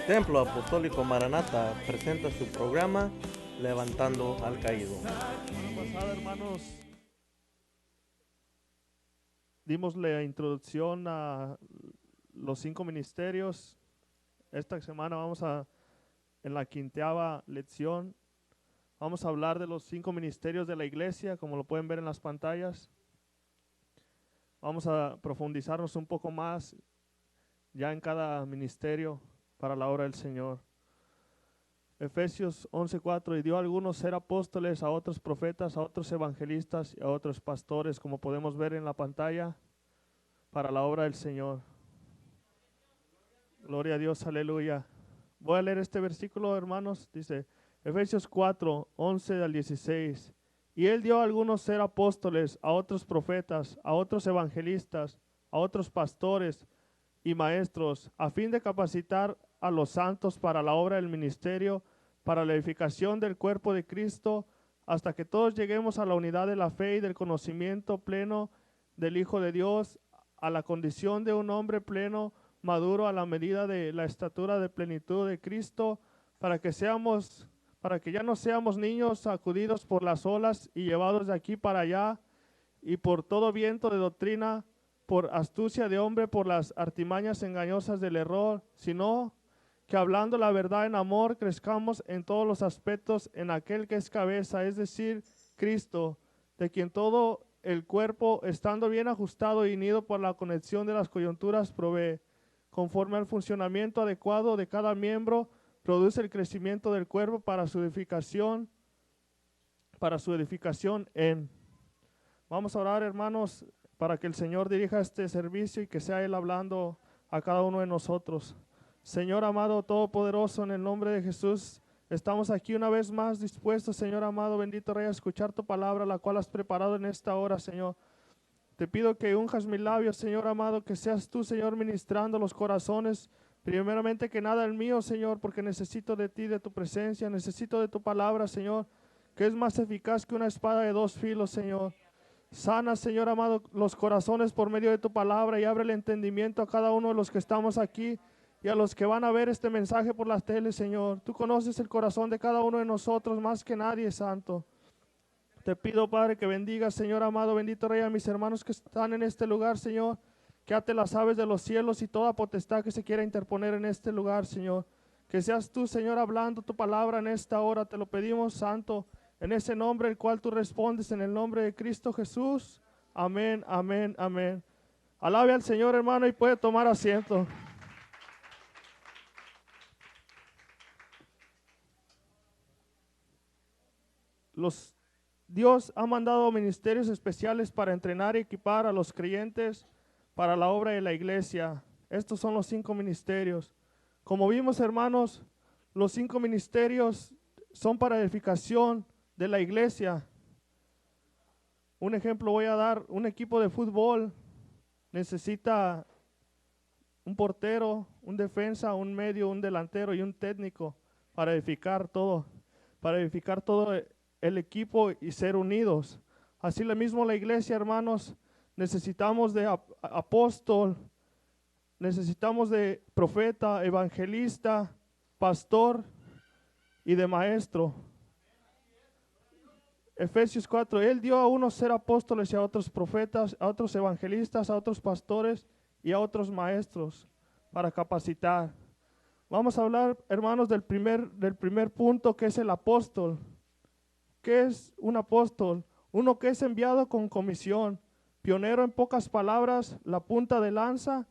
Templo Apostólico Maranata presenta su programa Levantando al Caído. Semana pasada, hermanos, dimos la introducción a los 5 ministerios. Esta semana en la 5ª lección, vamos a hablar de los 5 ministerios de la iglesia, como lo pueden ver en las pantallas. Vamos a profundizarnos un poco más ya en cada ministerio para la obra del Señor. Efesios 11:4, y dio a algunos ser apóstoles, a otros profetas, a otros evangelistas y a otros pastores, como podemos ver en la pantalla, para la obra del Señor. Gloria a Dios, aleluya. Voy a leer este versículo, hermanos. Dice, Efesios 4:11 al 16. Y él dio a algunos ser apóstoles, a otros profetas, a otros evangelistas, a otros pastores y maestros, a fin de capacitar a los santos para la obra del ministerio, para la edificación del cuerpo de Cristo, hasta que todos lleguemos a la unidad de la fe y del conocimiento pleno del Hijo de Dios, a la condición de un hombre pleno, maduro a la medida de la estatura de plenitud de Cristo, para que ya no seamos niños sacudidos por las olas y llevados de aquí para allá y por todo viento de doctrina, por astucia de hombre, por las artimañas engañosas del error, sino que hablando la verdad en amor, crezcamos en todos los aspectos en aquel que es cabeza, es decir, Cristo, de quien todo el cuerpo, estando bien ajustado y unido por la conexión de las coyunturas, provee, conforme al funcionamiento adecuado de cada miembro, produce el crecimiento del cuerpo para su edificación en. Vamos a orar, hermanos, para que el Señor dirija este servicio y que sea Él hablando a cada uno de nosotros. Señor amado, todopoderoso, en el nombre de Jesús, estamos aquí una vez más dispuestos, Señor amado, bendito Rey, a escuchar tu palabra, la cual has preparado en esta hora, Señor. Te pido que unjas mis labios, Señor amado, que seas tú, Señor, ministrando los corazones. Primeramente que nada el mío, Señor, porque necesito de ti, de tu presencia, necesito de tu palabra, Señor, que es más eficaz que una espada de 2 filos, Señor. Sana, Señor amado, los corazones por medio de tu palabra y abre el entendimiento a cada uno de los que estamos aquí y a los que van a ver este mensaje por las teles, Señor. Tú conoces el corazón de cada uno de nosotros más que nadie, Santo. Te pido, Padre, que bendigas, Señor amado, bendito Rey, a mis hermanos que están en este lugar, Señor. Que ate las aves de los cielos y toda potestad que se quiera interponer en este lugar, Señor. Que seas tú, Señor, hablando tu palabra en esta hora. Te lo pedimos, Santo, en ese nombre el cual tú respondes, en el nombre de Cristo Jesús. Amén, amén, amén. Alabe al Señor, hermano, y puede tomar asiento. Dios ha mandado ministerios especiales para entrenar y equipar a los creyentes para la obra de la iglesia. Estos son los 5 ministerios. Como vimos, hermanos, los 5 ministerios son para edificación de la iglesia. Un ejemplo voy a dar, un equipo de fútbol necesita un portero, un defensa, un medio, un delantero y un técnico para edificar todo el equipo y ser unidos. Así lo mismo la iglesia, hermanos, necesitamos de apóstol, necesitamos de profeta, evangelista, pastor y de maestro. Efesios 4, Él dio a unos ser apóstoles y a otros profetas, a otros evangelistas, a otros pastores y a otros maestros para capacitar. Vamos a hablar, hermanos, del primer punto, que es el apóstol. ¿Qué es un apóstol? Uno que es enviado con comisión, pionero en pocas palabras, la punta de lanza,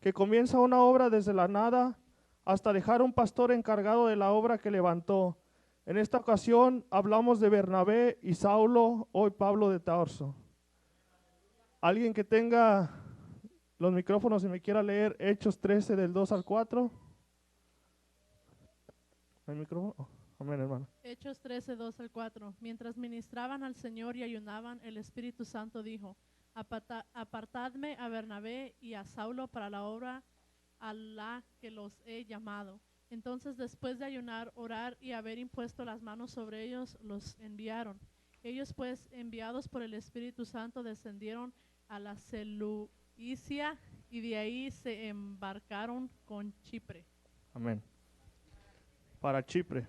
que comienza una obra desde la nada hasta dejar un pastor encargado de la obra que levantó. En esta ocasión hablamos de Bernabé y Saulo, hoy Pablo de Tarso. Alguien que tenga los micrófonos y me quiera leer Hechos 13 del 2 al 4. ¿El micrófono? Oh, amén, hermano. Hechos 13, 2 al 4. Mientras ministraban al Señor y ayunaban, el Espíritu Santo dijo, apartadme a Bernabé y a Saulo para la obra a la que los he llamado. Entonces, después de ayunar, orar y haber impuesto las manos sobre ellos, los enviaron. Ellos, pues, enviados por el Espíritu Santo, descendieron a la Seleucia y de ahí se embarcaron con Chipre. Amén. para Chipre.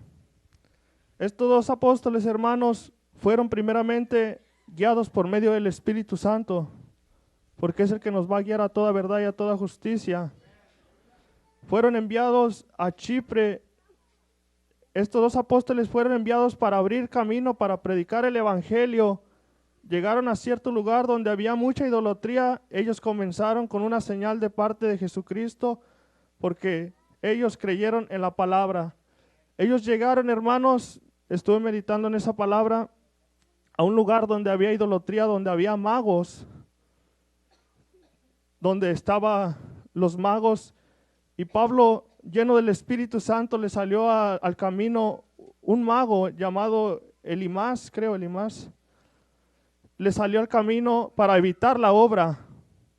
Estos dos apóstoles, hermanos, fueron primeramente guiados por medio del Espíritu Santo, porque es el que nos va a guiar a toda verdad y a toda justicia. Fueron enviados a Chipre. Estos dos apóstoles fueron enviados para abrir camino, para predicar el evangelio. Llegaron a cierto lugar donde había mucha idolatría. Ellos comenzaron con una señal de parte de Jesucristo, porque ellos creyeron en la palabra. Ellos llegaron, hermanos, estuve meditando en esa palabra, a un lugar donde había idolatría, donde había magos, donde estaban los magos. Y Pablo, lleno del Espíritu Santo, le salió al camino un mago llamado Elimas, le salió al camino para evitar la obra.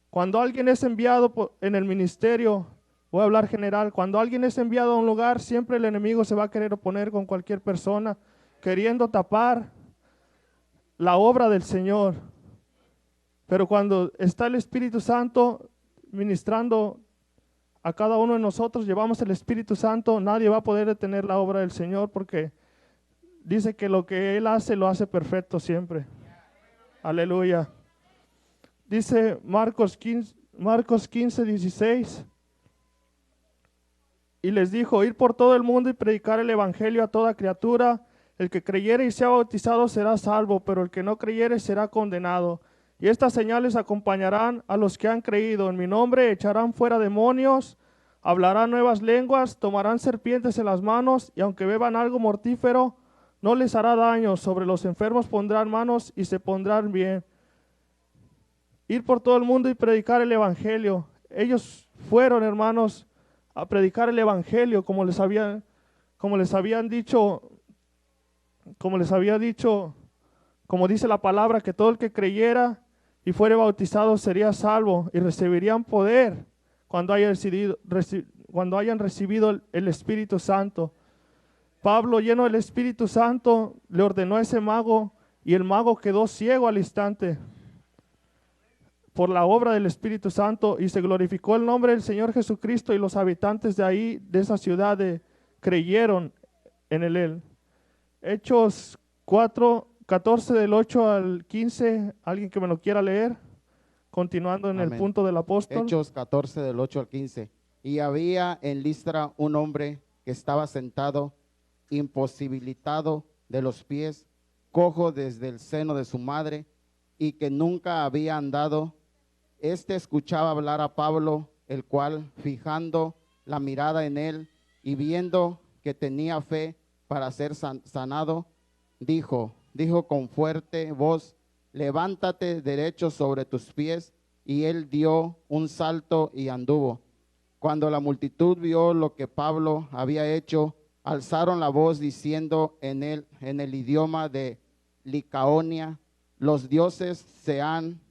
Cuando alguien es enviado en el ministerio, voy a hablar general, cuando alguien es enviado a un lugar, siempre el enemigo se va a querer oponer con cualquier persona, queriendo tapar la obra del Señor. Pero cuando está el Espíritu Santo ministrando a cada uno de nosotros, llevamos el Espíritu Santo, nadie va a poder detener la obra del Señor, porque dice que lo que Él hace, lo hace perfecto siempre. Aleluya. Dice Marcos 15, 16. Y les dijo: ir por todo el mundo y predicar el evangelio a toda criatura. El que creyere y sea bautizado será salvo, pero el que no creyere será condenado. Y estas señales acompañarán a los que han creído. En mi nombre echarán fuera demonios, hablarán nuevas lenguas, tomarán serpientes en las manos, y aunque beban algo mortífero, no les hará daño. Sobre los enfermos pondrán manos y se pondrán bien. Ir por todo el mundo y predicar el evangelio. Ellos fueron, hermanos, a predicar el evangelio, como les había dicho, como dice la palabra, que todo el que creyera y fuere bautizado sería salvo, y recibirían poder cuando hayan recibido el Espíritu Santo. Pablo, lleno del Espíritu Santo, le ordenó a ese mago, y el mago quedó ciego al instante por la obra del Espíritu Santo, y se glorificó el nombre del Señor Jesucristo, y los habitantes de ahí, de esa ciudad, creyeron en él. Hechos 4, 14 del 8 al 15, alguien que me lo quiera leer, continuando en Amén. el punto del apóstol. Hechos 14 del 8 al 15. Y había en Listra un hombre que estaba sentado, imposibilitado de los pies, cojo desde el seno de su madre, y que nunca había andado. Este escuchaba hablar a Pablo, el cual, fijando la mirada en él y viendo que tenía fe para ser sanado, dijo con fuerte voz: levántate derecho sobre tus pies. Y él dio un salto y anduvo. Cuando la multitud vio lo que Pablo había hecho, alzaron la voz diciendo en el idioma de Licaonia: los dioses se han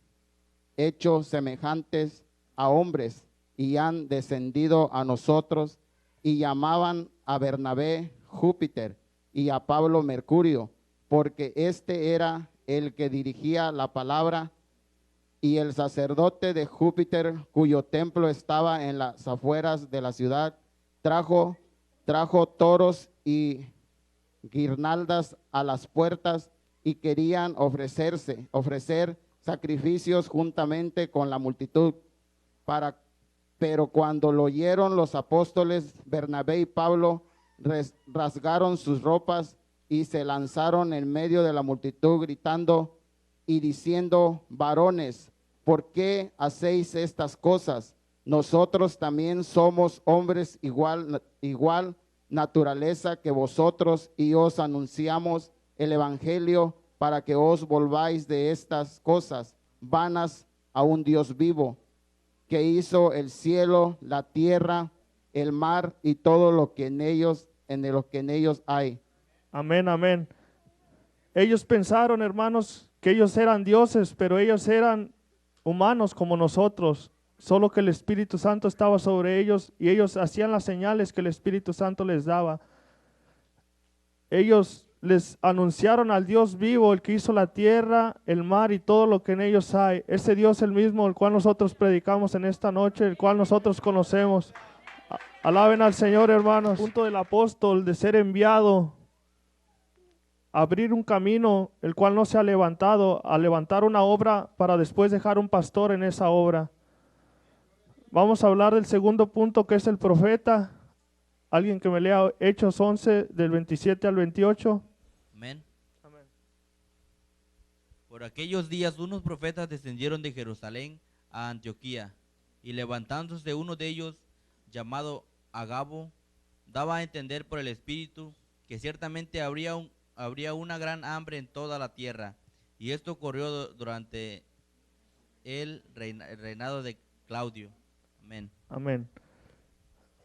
hecho semejantes a hombres y han descendido a nosotros. Y llamaban a Bernabé Júpiter y a Pablo Mercurio, porque este era el que dirigía la palabra. Y el sacerdote de Júpiter, cuyo templo estaba en las afueras de la ciudad, trajo toros y guirnaldas a las puertas, y querían ofrecer sacrificios juntamente con la multitud. Pero cuando lo oyeron los apóstoles, Bernabé y Pablo rasgaron sus ropas y se lanzaron en medio de la multitud, gritando y diciendo: varones, ¿por qué hacéis estas cosas? Nosotros también somos hombres igual naturaleza que vosotros, y os anunciamos el evangelio para que os volváis de estas cosas vanas a un Dios vivo, que hizo el cielo, la tierra, el mar y todo lo que en ellos hay. Amén, amén. Ellos pensaron, hermanos, que ellos eran dioses, pero ellos eran humanos como nosotros, solo que el Espíritu Santo estaba sobre ellos, y ellos hacían las señales que el Espíritu Santo les daba. Ellos les anunciaron al Dios vivo, el que hizo la tierra, el mar y todo lo que en ellos hay. Ese Dios el mismo, el cual nosotros predicamos en esta noche, el cual nosotros conocemos. Alaben al Señor, hermanos. Punto del apóstol de ser enviado, abrir un camino el cual no se ha levantado, a levantar una obra para después dejar un pastor en esa obra. Vamos a hablar del segundo punto, que es el profeta. Alguien que me lea Hechos 11 del 27 al 28. Amén. Por aquellos días unos profetas descendieron de Jerusalén a Antioquía, y levantándose uno de ellos, llamado Agabo, daba a entender por el Espíritu que ciertamente habría una gran hambre en toda la tierra, y esto ocurrió durante el reinado de Claudio. Amén. Amén.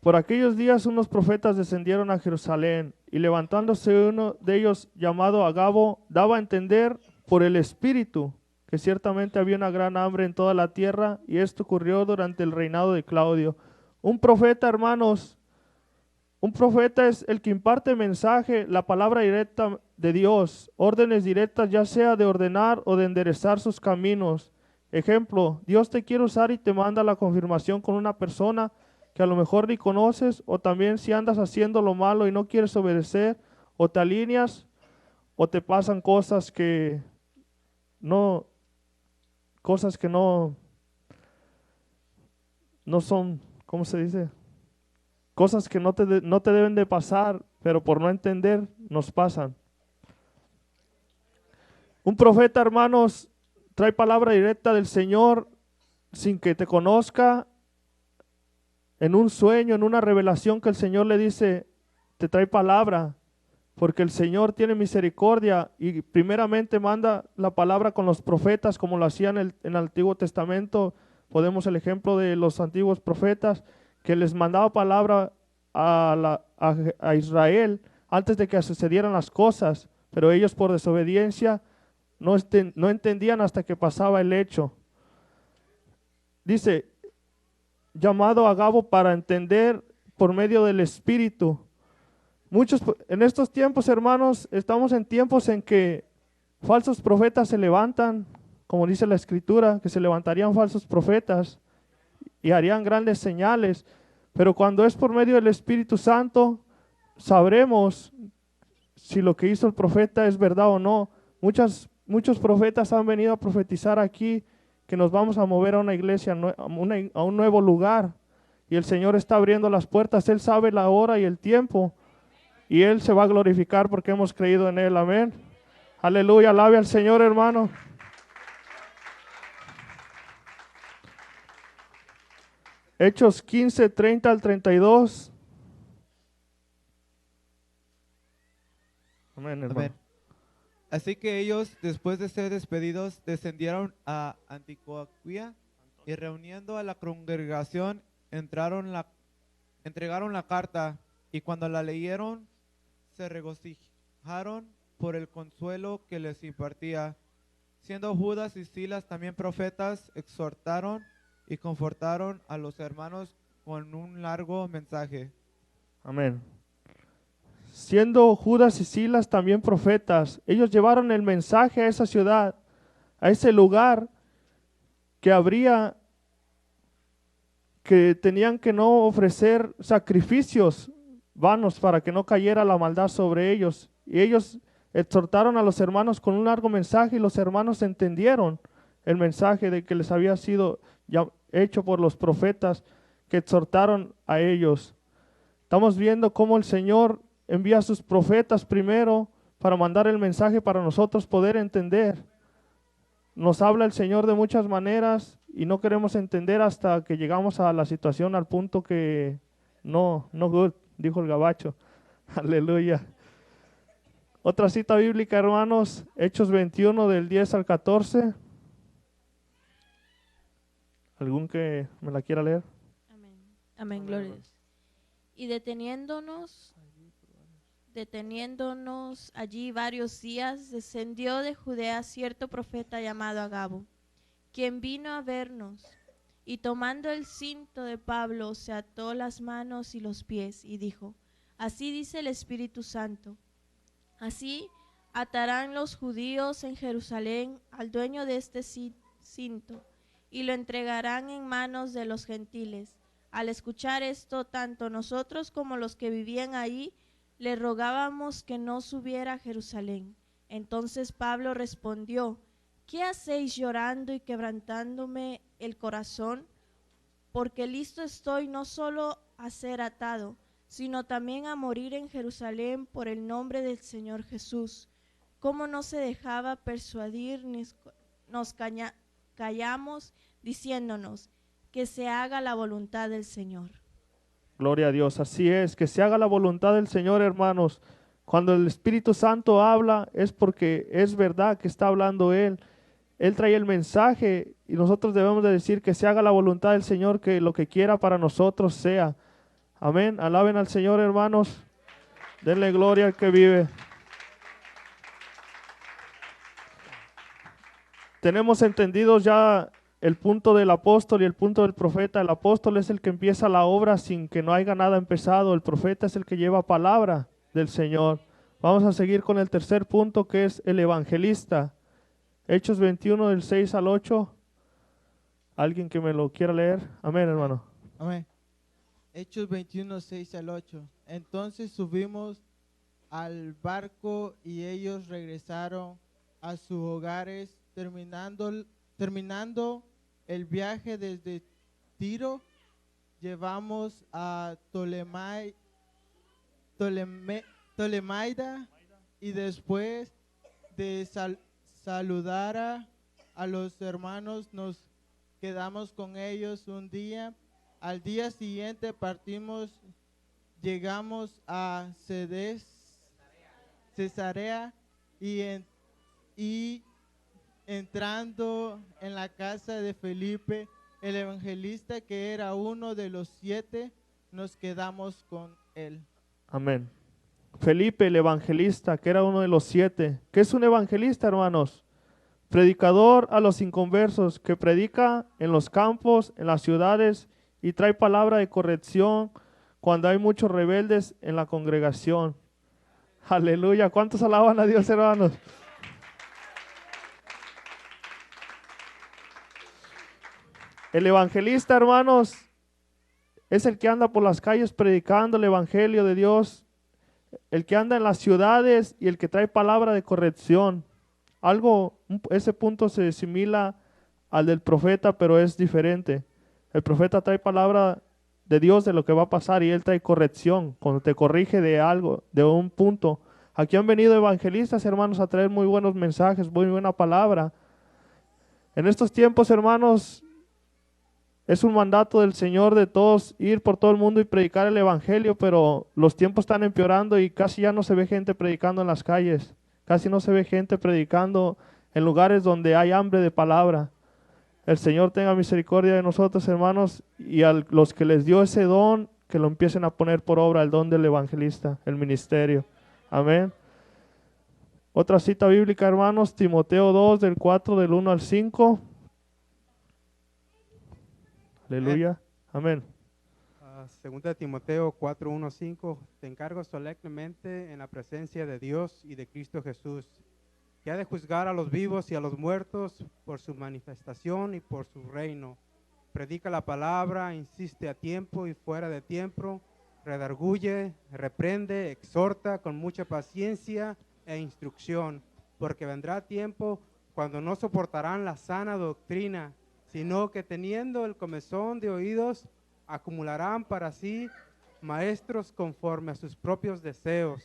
Por aquellos días unos profetas descendieron a Jerusalén, y levantándose uno de ellos, llamado Agabo, daba a entender por el Espíritu que ciertamente había una gran hambre en toda la tierra, y esto ocurrió durante el reinado de Claudio. Un profeta, hermanos, un profeta es el que imparte mensaje, la palabra directa de Dios, órdenes directas, ya sea de ordenar o de enderezar sus caminos. Ejemplo, Dios te quiere usar y te manda la confirmación con una persona que a lo mejor ni conoces, o también si andas haciendo lo malo y no quieres obedecer, o te alineas, o te pasan cosas que no son, ¿cómo se dice? Cosas que no te deben de pasar, pero por no entender nos pasan. Un profeta, hermanos, trae palabra directa del Señor sin que te conozca, en un sueño, en una revelación que el Señor le dice, te trae palabra, porque el Señor tiene misericordia y primeramente manda la palabra con los profetas, como lo hacían en el Antiguo Testamento. Podemos el ejemplo de los antiguos profetas, que les mandaba palabra a Israel antes de que sucedieran las cosas, pero ellos por desobediencia no entendían hasta que pasaba el hecho. Dice, llamado Agabo para entender por medio del Espíritu. En estos tiempos, hermanos, estamos en tiempos en que falsos profetas se levantan, como dice la Escritura, que se levantarían falsos profetas y harían grandes señales, pero cuando es por medio del Espíritu Santo, sabremos si lo que hizo el profeta es verdad o no. Muchos profetas han venido a profetizar aquí que nos vamos a mover a una iglesia, a un nuevo lugar, y el Señor está abriendo las puertas. Él sabe la hora y el tiempo, y Él se va a glorificar porque hemos creído en Él. Amén. Aleluya, alabe al Señor, hermano. Hechos 15, 30 al 32. Amén, hermano. Amén. Así que ellos, después de ser despedidos, descendieron a Antioquía, y reuniendo a la congregación, entregaron la carta, y cuando la leyeron, se regocijaron por el consuelo que les impartía. Siendo Judas y Silas también profetas, exhortaron y confortaron a los hermanos con un largo mensaje. Amén. Siendo Judas y Silas también profetas, ellos llevaron el mensaje a esa ciudad, a ese lugar que tenían que no ofrecer sacrificios vanos para que no cayera la maldad sobre ellos. Y ellos exhortaron a los hermanos con un largo mensaje, y los hermanos entendieron el mensaje de que les había sido ya hecho por los profetas que exhortaron a ellos. Estamos viendo cómo el Señor envía a sus profetas primero para mandar el mensaje para nosotros poder entender. Nos habla el Señor de muchas maneras y no queremos entender hasta que llegamos a la situación, al punto que no good, dijo el gabacho. Aleluya. Otra cita bíblica, hermanos, Hechos 21 del 10 al 14. ¿Algún que me la quiera leer? Amén. Amén, gloria a Dios. Y deteniéndonos allí varios días, descendió de Judea cierto profeta llamado Agabo, quien vino a vernos, y tomando el cinto de Pablo, se ató las manos y los pies, y dijo: así dice el Espíritu Santo, así atarán los judíos en Jerusalén al dueño de este cinto, y lo entregarán en manos de los gentiles, Al escuchar esto, tanto nosotros como los que vivían ahí, le rogábamos que no subiera a Jerusalén. Entonces Pablo respondió: ¿qué hacéis llorando y quebrantándome el corazón? Porque listo estoy no solo a ser atado, sino también a morir en Jerusalén por el nombre del Señor Jesús. ¿Cómo no se dejaba persuadir, nos callamos diciéndonos que se haga la voluntad del Señor? Gloria a Dios, así es, que se haga la voluntad del Señor, hermanos. Cuando el Espíritu Santo habla es porque es verdad que está hablando Él. Él trae el mensaje y nosotros debemos de decir que se haga la voluntad del Señor, que lo que quiera para nosotros sea. Amén, alaben al Señor, hermanos. Denle gloria al que vive. Tenemos entendidos ya el punto del apóstol y el punto del profeta. El apóstol es el que empieza la obra sin que no haya nada empezado. El profeta es el que lleva palabra del Señor. Vamos a seguir con el tercer punto, que es el evangelista. Hechos 21 del 6 al 8. ¿Alguien que me lo quiera leer? Amén, hermano. Amén. Hechos 21, 6 al 8. Entonces subimos al barco y ellos regresaron a sus hogares, terminando el viaje desde Tiro. Llevamos a Tolemaida y después de saludar a los hermanos nos quedamos con ellos un día. Al día siguiente partimos, llegamos a Cesarea y entrando en la casa de Felipe, el evangelista, que era uno de los 7, nos quedamos con él. Amén. Felipe, el evangelista, que era uno de los 7. ¿Qué es un evangelista, hermanos? Predicador a los inconversos, que predica en los campos, en las ciudades, y trae palabra de corrección cuando hay muchos rebeldes en la congregación. Aleluya. ¿Cuántos alaban a Dios, hermanos? El evangelista, hermanos, es el que anda por las calles predicando el evangelio de Dios, el que anda en las ciudades y el que trae palabra de corrección. Ese punto se asimila al del profeta, pero es diferente. El profeta trae palabra de Dios de lo que va a pasar y él trae corrección, cuando te corrige de algo, de un punto. Aquí han venido evangelistas, hermanos, a traer muy buenos mensajes, muy buena palabra. En estos tiempos, hermanos, es un mandato del Señor de todos ir por todo el mundo y predicar el evangelio, pero los tiempos están empeorando y casi ya no se ve gente predicando en las calles. Casi no se ve gente predicando en lugares donde hay hambre de palabra. El Señor tenga misericordia de nosotros, hermanos, y a los que les dio ese don, que lo empiecen a poner por obra, el don del evangelista, el ministerio. Amén. Otra cita bíblica, hermanos, Timoteo 2, del 4, del 1 al 5. Aleluya. Amén. Segunda de Timoteo 4, 1, 5. Te encargo solemnemente en la presencia de Dios y de Cristo Jesús, que ha de juzgar a los vivos y a los muertos por su manifestación y por su reino. Predica la palabra, insiste a tiempo y fuera de tiempo, redarguye, reprende, exhorta con mucha paciencia e instrucción, porque vendrá tiempo cuando no soportarán la sana doctrina, sino que teniendo el comezón de oídos, acumularán para sí maestros conforme a sus propios deseos,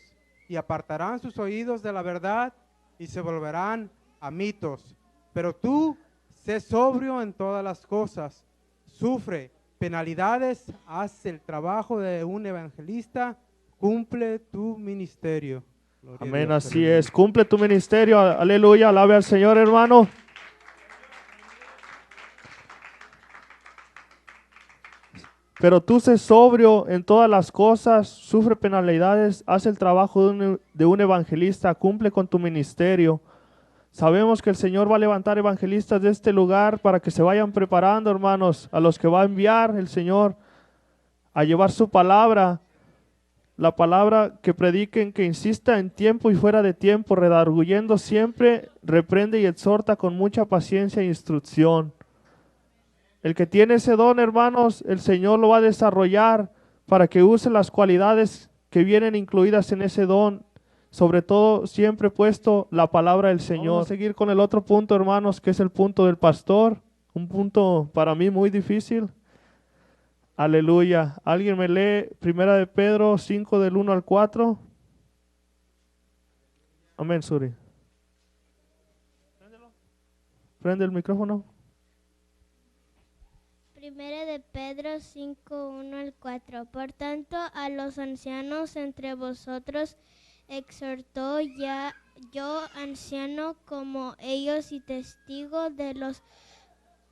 y apartarán sus oídos de la verdad y se volverán a mitos. Pero tú, sé sobrio en todas las cosas, sufre penalidades, haz el trabajo de un evangelista, cumple tu ministerio. Gloria Amén, a Dios, así es. Cumple tu ministerio. Aleluya, alabe al Señor, hermano. Pero tú sé sobrio en todas las cosas, sufre penalidades, haz el trabajo de un evangelista, cumple con tu ministerio. Sabemos que el Señor va a levantar evangelistas de este lugar para que se vayan preparando, hermanos, a los que va a enviar el Señor a llevar su palabra, la palabra que prediquen, que insista en tiempo y fuera de tiempo, redarguyendo siempre, reprende y exhorta con mucha paciencia e instrucción. El que tiene ese don, hermanos, el Señor lo va a desarrollar para que use las cualidades que vienen incluidas en ese don. Sobre todo, siempre puesto la palabra del Señor. Vamos a seguir con el otro punto, hermanos, que es el punto del pastor. Un punto para mí muy difícil. Aleluya. ¿Alguien me lee 1 de Pedro 5 del 1 al 4? Amén, Suri. Prende el micrófono. 1 de Pedro 5, 1 al 4. Por tanto, a los ancianos entre vosotros exhortó ya yo, anciano como ellos y testigo de los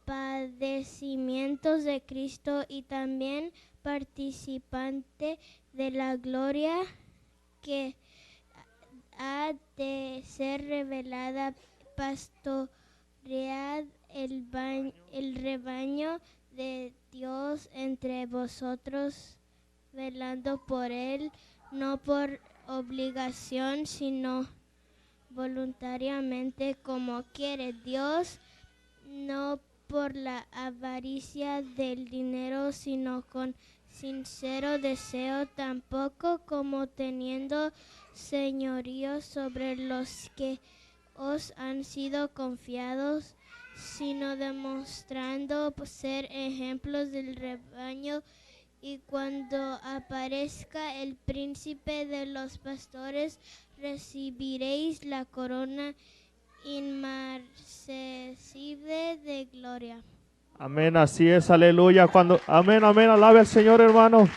padecimientos de Cristo y también participante de la gloria que ha de ser revelada. Pastoread el rebaño de Dios entre vosotros, velando por él, no por obligación, sino voluntariamente, como quiere Dios, no por la avaricia del dinero, sino con sincero deseo, tampoco como teniendo señorío sobre los que os han sido confiados, sino demostrando ser ejemplos del rebaño. Y cuando aparezca el príncipe de los pastores, recibiréis la corona inmarcesible de gloria. Amén, así es, aleluya. Amén, amén, alabe al Señor, hermano.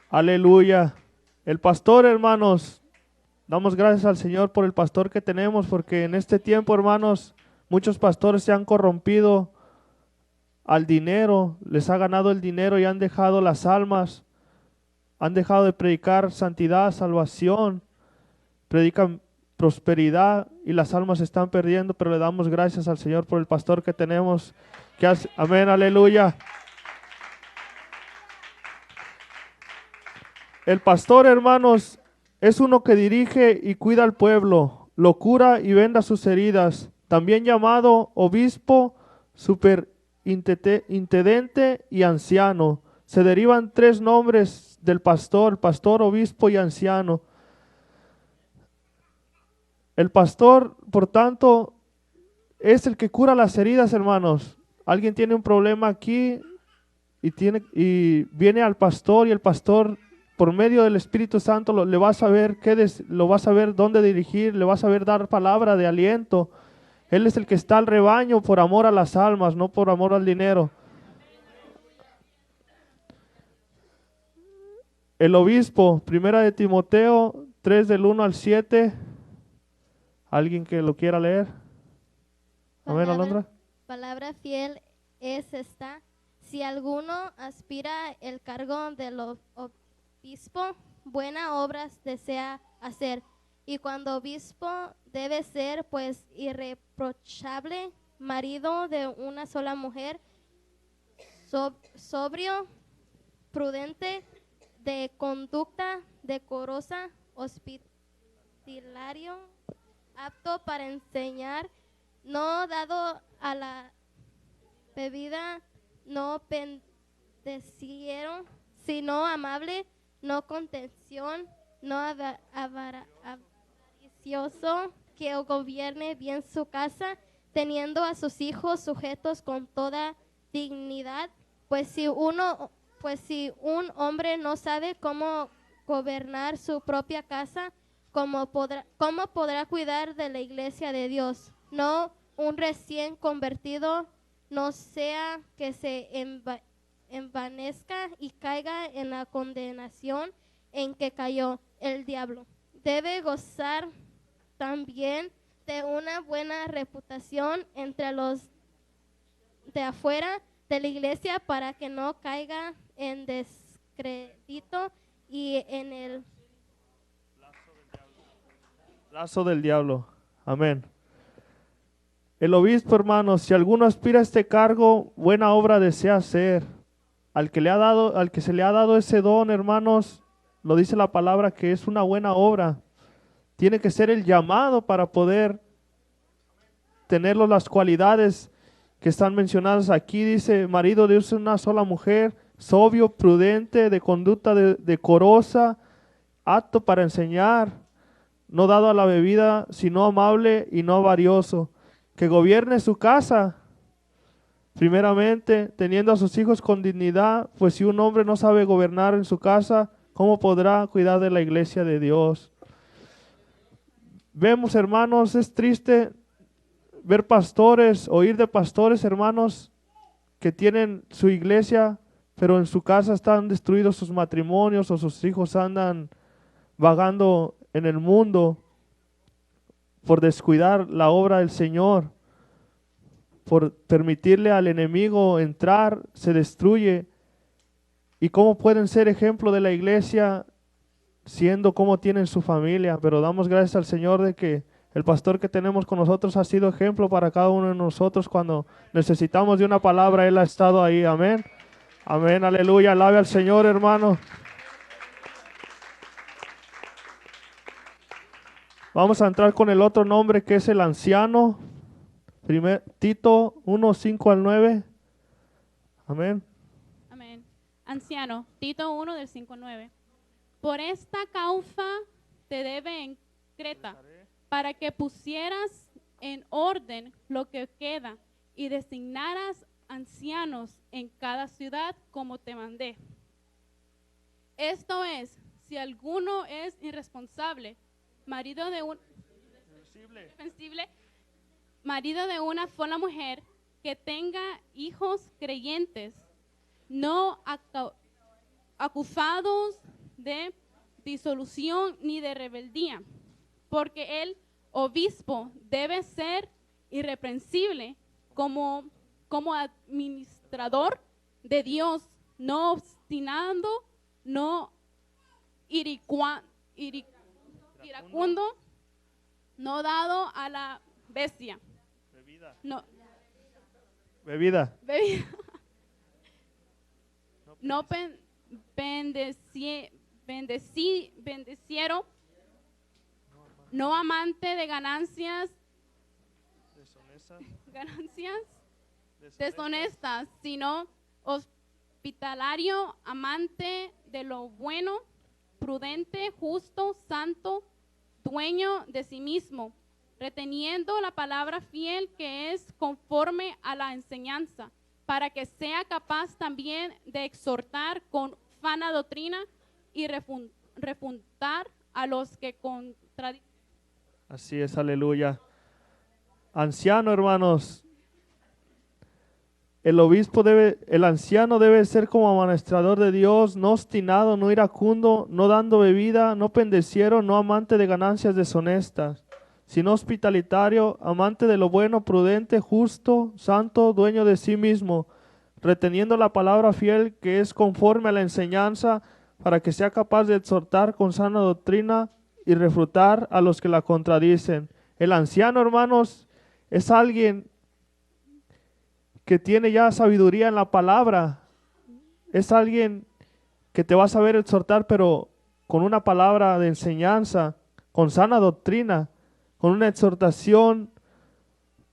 Aleluya. El pastor, hermanos, damos gracias al Señor por el pastor que tenemos, porque en este tiempo, hermanos, muchos pastores se han corrompido al dinero, les ha ganado el dinero y han dejado las almas, han dejado de predicar santidad, salvación, predican prosperidad y las almas se están perdiendo, pero le damos gracias al Señor por el pastor que tenemos. Amén, aleluya. El pastor, hermanos, es uno que dirige y cuida al pueblo, lo cura y venda sus heridas, también llamado obispo, superintendente y anciano. Se derivan tres nombres del pastor, obispo y anciano. El pastor, por tanto, es el que cura las heridas, hermanos. Alguien tiene un problema aquí y viene al pastor, y el pastor, por medio del Espíritu Santo, le va a saber lo va a saber dónde dirigir, le va a saber dar palabra de aliento. Él es el que está al rebaño por amor a las almas, no por amor al dinero. El obispo, 1 de Timoteo 3 del 1 al 7. ¿Alguien que lo quiera leer? Amén, Alondra. Palabra fiel es esta: si alguno aspira el cargo del obispo, buenas obras desea hacer. Y cuando obispo debe ser pues irreprochable, marido de una sola mujer, sobrio, prudente, de conducta decorosa, hospitalario, apto para enseñar, no dado a la bebida, no pendenciero, sino amable, no contención, no avaricioso, que gobierne bien su casa, teniendo a sus hijos sujetos con toda dignidad. Pues si un hombre no sabe cómo gobernar su propia casa, ¿cómo podrá cuidar de la iglesia de Dios? No un recién convertido, no sea que se envanezca y caiga en la condenación en que cayó el diablo. Debe gozar también de una buena reputación entre los de afuera de la iglesia, para que no caiga en descrédito y en el lazo del diablo. Amén. El obispo, hermanos, si alguno aspira a este cargo, buena obra desea hacer. Al que se le ha dado ese don, hermanos, lo dice la palabra que es una buena obra. Tiene que ser el llamado para poder tener las cualidades que están mencionadas aquí. Dice, marido de una sola mujer, sobrio, prudente, de conducta decorosa, apto para enseñar, no dado a la bebida, sino amable y no avarioso, que gobierne su casa, primeramente, teniendo a sus hijos con dignidad, pues si un hombre no sabe gobernar en su casa, ¿cómo podrá cuidar de la iglesia de Dios? Vemos, hermanos, es triste ver pastores, oír de pastores, hermanos, que tienen su iglesia, pero en su casa están destruidos sus matrimonios o sus hijos andan vagando en el mundo por descuidar la obra del Señor, por permitirle al enemigo entrar, se destruye. ¿Y cómo pueden ser ejemplo de la iglesia siendo como tienen su familia? Pero damos gracias al Señor de que el pastor que tenemos con nosotros ha sido ejemplo para cada uno de nosotros. Cuando necesitamos de una palabra, Él ha estado ahí. Amén. Amén, aleluya. Alabe al Señor, hermano. Vamos a entrar con el otro nombre que es el anciano. Tito 1, 5 al 9. Amén. Amén. Anciano, Tito 1 del 5 al 9. Por esta causa te debe en Creta, para que pusieras en orden lo que queda y designaras ancianos en cada ciudad como te mandé. Esto es, si alguno es irresponsable, marido de una sola mujer, que tenga hijos creyentes, no acusados de disolución ni de rebeldía, porque el obispo debe ser irreprensible como administrador de Dios, no obstinando, no iracundo, no dado a la bestia. Bebida. No bendeciero, no amante de ganancias deshonestas, sino hospitalario, amante de lo bueno, prudente, justo, santo, dueño de sí mismo, reteniendo la palabra fiel que es conforme a la enseñanza, para que sea capaz también de exhortar con sana doctrina y refutar a los que contradicen. Así es, aleluya. Anciano, hermanos. El anciano debe ser como administrador de Dios, no obstinado, no iracundo, no dando bebida, no pendeciero, no amante de ganancias deshonestas, sino hospitalitario, amante de lo bueno, prudente, justo, santo, dueño de sí mismo, reteniendo la palabra fiel que es conforme a la enseñanza, para que sea capaz de exhortar con sana doctrina y refutar a los que la contradicen. El anciano, hermanos, es alguien que tiene ya sabiduría en la palabra. Es alguien que te va a saber exhortar, pero con una palabra de enseñanza, con sana doctrina, con una exhortación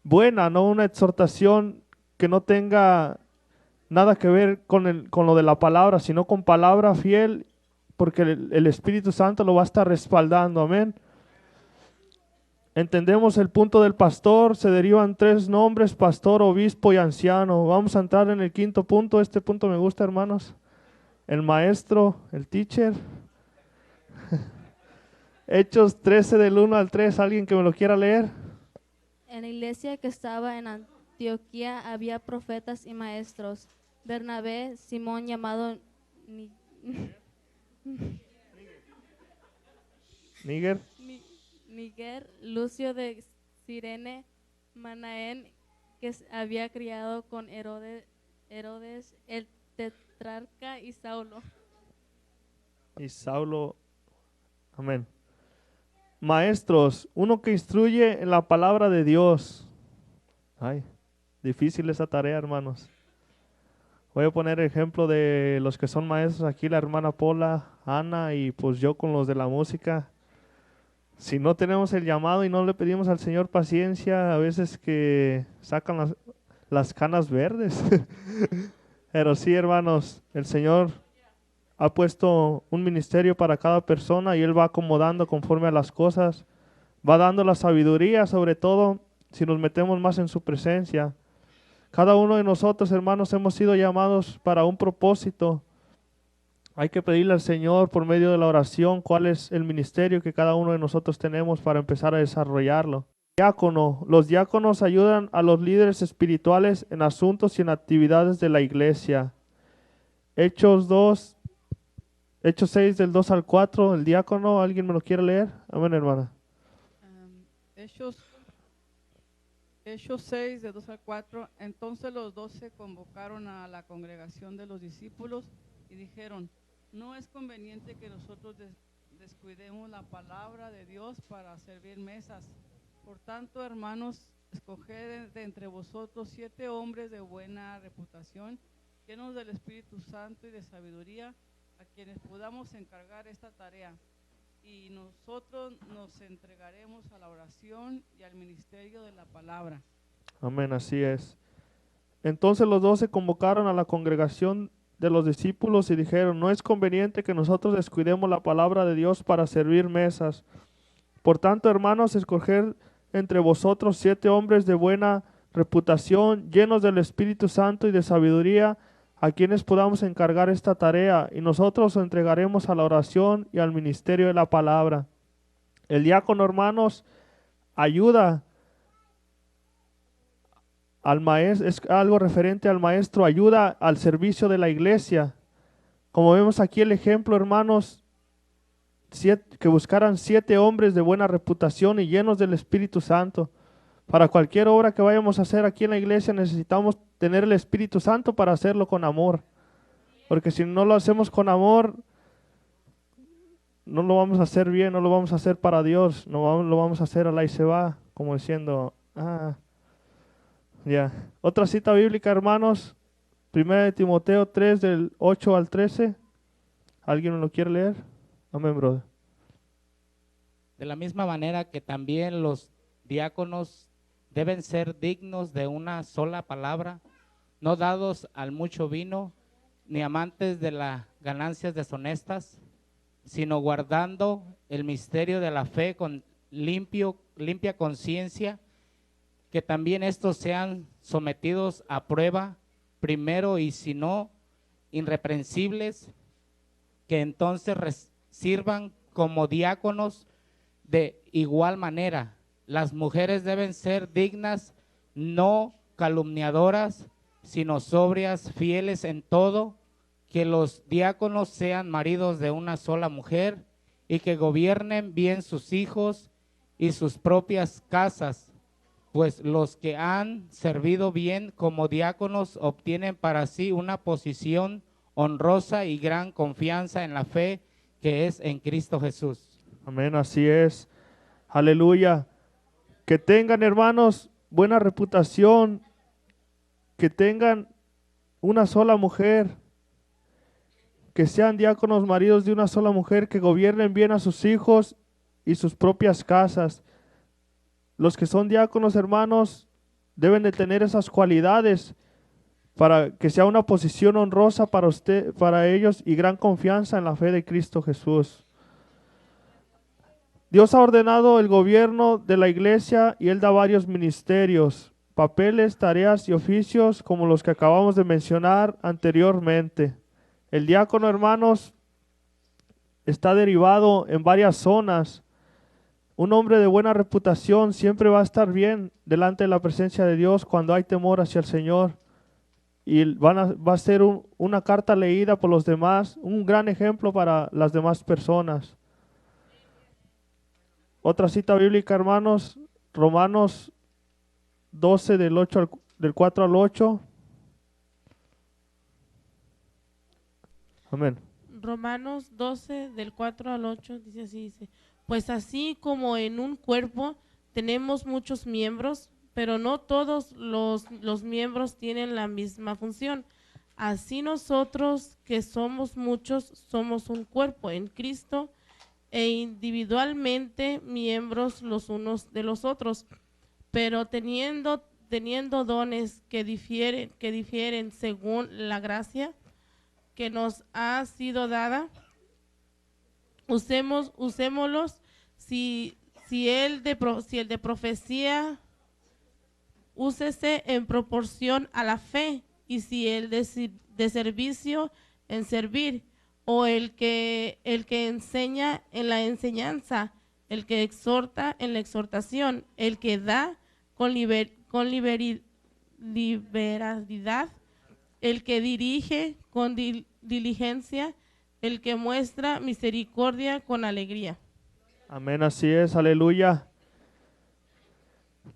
buena, no una exhortación que no tenga nada que ver con lo de la palabra, sino con palabra fiel, porque el Espíritu Santo lo va a estar respaldando. Amén. Entendemos el punto del pastor, se derivan 3 nombres, pastor, obispo y anciano. Vamos a entrar en el 5.º punto. Este punto me gusta, hermanos. El maestro, el teacher. Hechos 13 del 1 al 3, ¿alguien que me lo quiera leer? En la iglesia que estaba en Antioquía había profetas y maestros. Bernabé, Simón llamado Níger, Lucio de Cirene, Manaén, que había criado con Herodes el tetrarca, y Saulo. Amén. Maestros, uno que instruye en la palabra de Dios. Ay, difícil esa tarea, hermanos. Voy a poner ejemplo de los que son maestros aquí, la hermana Paula, Ana y pues yo con los de la música. Si no tenemos el llamado y no le pedimos al Señor paciencia, a veces que sacan las canas verdes. Pero sí, hermanos, el Señor ha puesto un ministerio para cada persona y Él va acomodando conforme a las cosas. Va dando la sabiduría, sobre todo si nos metemos más en su presencia. Cada uno de nosotros, hermanos, hemos sido llamados para un propósito. Hay que pedirle al Señor por medio de la oración cuál es el ministerio que cada uno de nosotros tenemos para empezar a desarrollarlo. Diácono. Los diáconos ayudan a los líderes espirituales en asuntos y en actividades de la iglesia. Hechos 6 del 2 al 4, el diácono, ¿alguien me lo quiere leer? Amén, hermana. Hechos 6, de 2 al 4. Entonces los 12 convocaron a la congregación de los discípulos y dijeron: no es conveniente que nosotros descuidemos la palabra de Dios para servir mesas. Por tanto, hermanos, escoged de entre vosotros 7 hombres de buena reputación, llenos del Espíritu Santo y de sabiduría, a quienes podamos encargar esta tarea. Y nosotros nos entregaremos a la oración y al ministerio de la palabra. Amén, así es. Entonces los 12 convocaron a la congregación de los discípulos y dijeron: no es conveniente que nosotros descuidemos la palabra de Dios para servir mesas. Por tanto, hermanos, escoger entre vosotros 7 hombres de buena reputación, llenos del Espíritu Santo y de sabiduría, a quienes podamos encargar esta tarea, y nosotros os entregaremos a la oración y al ministerio de la palabra. El diácono, hermanos, ayuda al maestro, es algo referente al maestro, ayuda al servicio de la iglesia. Como vemos aquí el ejemplo, hermanos, que buscaran 7 hombres de buena reputación y llenos del Espíritu Santo. Para cualquier obra que vayamos a hacer aquí en la iglesia necesitamos tener el Espíritu Santo para hacerlo con amor. Porque si no lo hacemos con amor, no lo vamos a hacer bien, no lo vamos a hacer para Dios, no lo vamos a hacer a la y se va, como diciendo, ya. Otra cita bíblica, hermanos, 1 Timoteo 3 del 8 al 13. ¿Alguien me lo quiere leer? Amén, brother. De la misma manera que también los diáconos deben ser dignos de una sola palabra, no dados al mucho vino, ni amantes de las ganancias deshonestas, sino guardando el misterio de la fe con limpia conciencia, que también estos sean sometidos a prueba primero, y si no, irreprensibles, que entonces sirvan como diáconos de igual manera. Las mujeres deben ser dignas, no calumniadoras, sino sobrias, fieles en todo, que los diáconos sean maridos de una sola mujer y que gobiernen bien sus hijos y sus propias casas, pues los que han servido bien como diáconos obtienen para sí una posición honrosa y gran confianza en la fe que es en Cristo Jesús. Amén, así es. Aleluya. Que tengan, hermanos, buena reputación, que tengan una sola mujer, que sean diáconos maridos de una sola mujer, que gobiernen bien a sus hijos y sus propias casas. Los que son diáconos, hermanos, deben de tener esas cualidades para que sea una posición honrosa para usted, para ellos, y gran confianza en la fe de Cristo Jesús. Dios ha ordenado el gobierno de la iglesia y Él da varios ministerios, papeles, tareas y oficios como los que acabamos de mencionar anteriormente. El diácono, hermanos, está derivado en varias zonas. Un hombre de buena reputación siempre va a estar bien delante de la presencia de Dios cuando hay temor hacia el Señor. Y va a ser una carta leída por los demás, un gran ejemplo para las demás personas. Otra cita bíblica, hermanos, Romanos 12 del 4 al 8. Amén. Romanos 12 del 4 al 8 dice así, dice: pues así como en un cuerpo tenemos muchos miembros, pero no todos los miembros tienen la misma función. Así nosotros, que somos muchos, somos un cuerpo en Cristo, e individualmente miembros los unos de los otros, pero teniendo dones que difieren según la gracia que nos ha sido dada, usémoslos. Si el de profecía, úsese en proporción a la fe, y si el de servicio, en servir, o el que enseña, en la enseñanza, el que exhorta, en la exhortación, el que da con liberalidad, el que dirige con diligencia, el que muestra misericordia con alegría. Amén, así es, aleluya.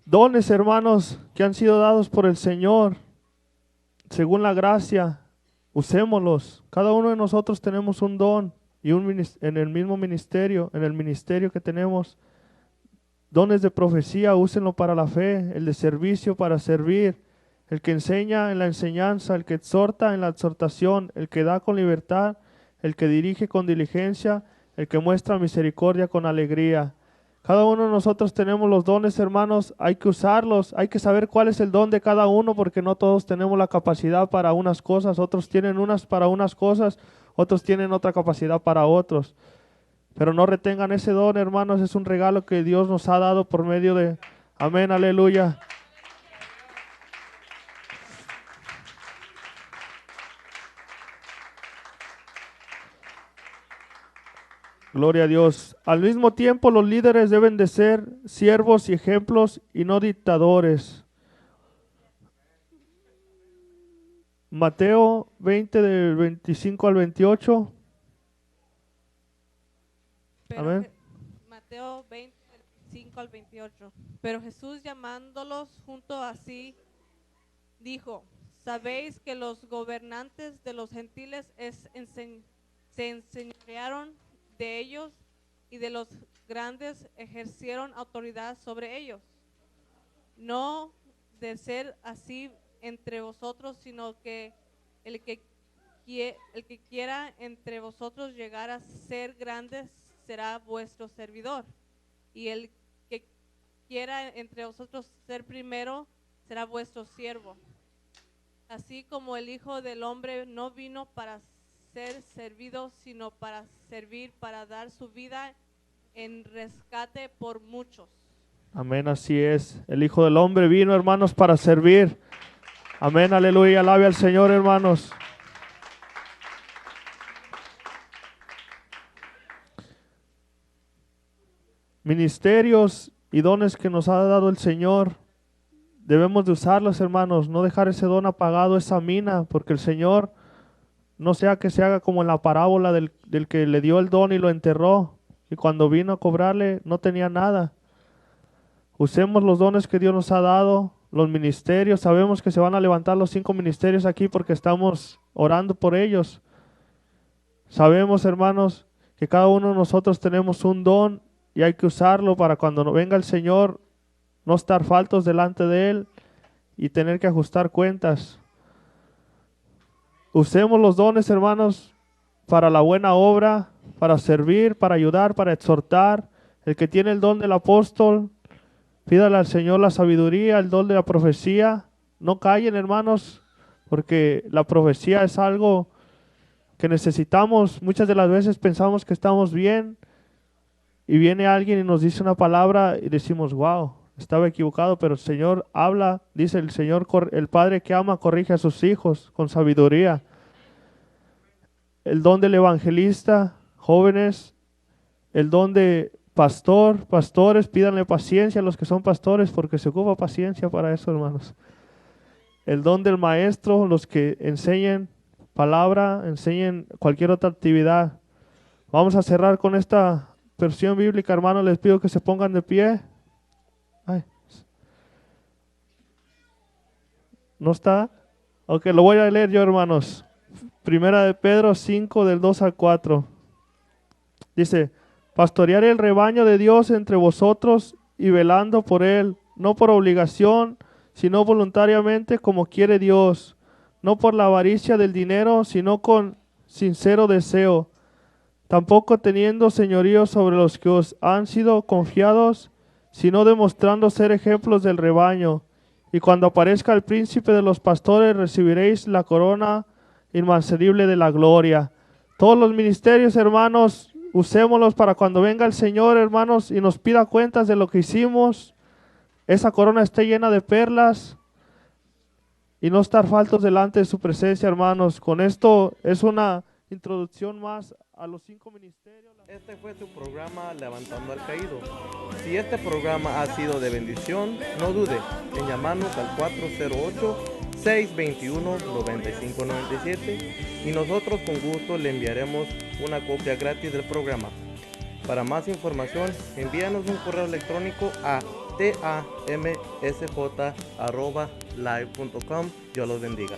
Dones, hermanos, que han sido dados por el Señor, según la gracia, usémoslos. Cada uno de nosotros tenemos un don y en el mismo ministerio, en el ministerio que tenemos, dones de profecía, úsenlo para la fe, el de servicio para servir, el que enseña en la enseñanza, el que exhorta en la exhortación, el que da con libertad, el que dirige con diligencia, el que muestra misericordia con alegría. Cada uno de nosotros tenemos los dones, hermanos, hay que usarlos, hay que saber cuál es el don de cada uno, porque no todos tenemos la capacidad para unas cosas, otros tienen unas para unas cosas, otros tienen otra capacidad para otros. Pero no retengan ese don, hermanos, es un regalo que Dios nos ha dado por medio de... Amén, aleluya. Gloria a Dios. Al mismo tiempo, los líderes deben de ser siervos y ejemplos y no dictadores. Mateo 20, del 25 al 28. Amén. Mateo 20, del 25 al 28. Pero Jesús, llamándolos junto a sí, dijo: ¿sabéis que los gobernantes de los gentiles se enseñorearon de ellos, y de los grandes ejercieron autoridad sobre ellos? No de ser así entre vosotros, sino que el que quiera entre vosotros llegar a ser grande será vuestro servidor, y el que quiera entre vosotros ser primero será vuestro siervo. Así como el Hijo del Hombre no vino para ser servido, sino para servir, para dar su vida en rescate por muchos. Amén, así es. El Hijo del Hombre vino, hermanos, para servir. Amén, aleluya, alabe al Señor, hermanos. Ministerios y dones que nos ha dado el Señor, debemos de usarlos, hermanos, no dejar ese don apagado, esa mina, porque el Señor no sea que se haga como en la parábola del que le dio el don y lo enterró, y cuando vino a cobrarle no tenía nada. Usemos los dones que Dios nos ha dado, los ministerios. Sabemos que se van a levantar los 5 ministerios aquí porque estamos orando por ellos. Sabemos, hermanos, que cada uno de nosotros tenemos un don y hay que usarlo para cuando venga el Señor no estar faltos delante de Él y tener que ajustar cuentas. Usemos los dones, hermanos, para la buena obra, para servir, para ayudar, para exhortar. El que tiene el don del apóstol, pídale al Señor la sabiduría, el don de la profecía. No callen, hermanos, porque la profecía es algo que necesitamos. Muchas de las veces pensamos que estamos bien y viene alguien y nos dice una palabra y decimos, wow, estaba equivocado, pero el Señor habla, dice el Señor, el Padre que ama corrige a sus hijos con sabiduría. El don del evangelista, jóvenes, el don de pastores, pídanle paciencia a los que son pastores, porque se ocupa paciencia para eso, hermanos. El don del maestro, los que enseñen palabra, enseñen cualquier otra actividad. Vamos a cerrar con esta versión bíblica, hermanos, les pido que se pongan de pie. Ay. ¿No está? Ok, lo voy a leer yo, hermanos. Primera de Pedro 5, del 2 al 4. Dice: pastorear el rebaño de Dios entre vosotros y velando por él, no por obligación, sino voluntariamente como quiere Dios, no por la avaricia del dinero, sino con sincero deseo, tampoco teniendo señorío sobre los que os han sido confiados, sino demostrando ser ejemplos del rebaño. Y cuando aparezca el príncipe de los pastores, recibiréis la corona inmancerible de la gloria. Todos los ministerios, hermanos, usémoslos para cuando venga el Señor, hermanos, y nos pida cuentas de lo que hicimos, esa corona esté llena de perlas y no estar faltos delante de su presencia, hermanos. Con esto es una introducción más a los 5 ministerios. Este fue su programa Levantando al Caído. Si este programa ha sido de bendición, no dude en llamarnos al 408-621-9597 y nosotros con gusto le enviaremos una copia gratis del programa. Para más información, envíanos un correo electrónico a tamsj@live.com. Dios los bendiga.